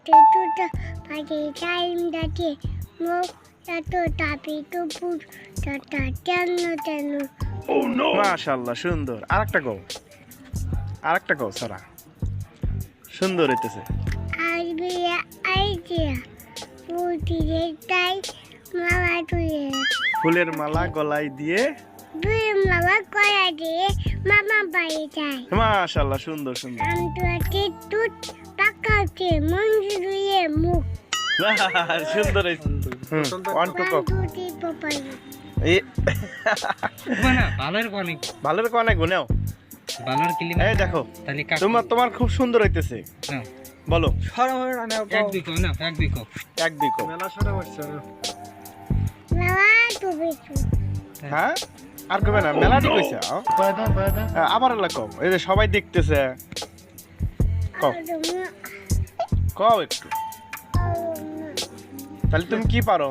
tuta pagi time dati mo tato tapi tu put tata tenu মাশাআল্লাহ সুন্দর আরেকটা কও সারা সুন্দর হইতেছে idea puti tai mama tuye ফুলের মালা গলায় দিয়ে bim mama koya de mama bai tai মাশাআল্লাহ সুন্দর am tu tut pakate munjuye mu সুন্দর হইছে ওয়ান টু কও tuti papai এই না ভালোর কোনে গুনাও ভালোর কিলি এই দেখো তাহলে তোমার খুব সুন্দর হইতেছে না বলো এক দুই কো মেলা mama tu bitu হ্যাঁ আর কবে না মেলাটি কইছে আবার কও এই যে সবাই দেখতেছে কও একটু তাহলে তুমি কি পারো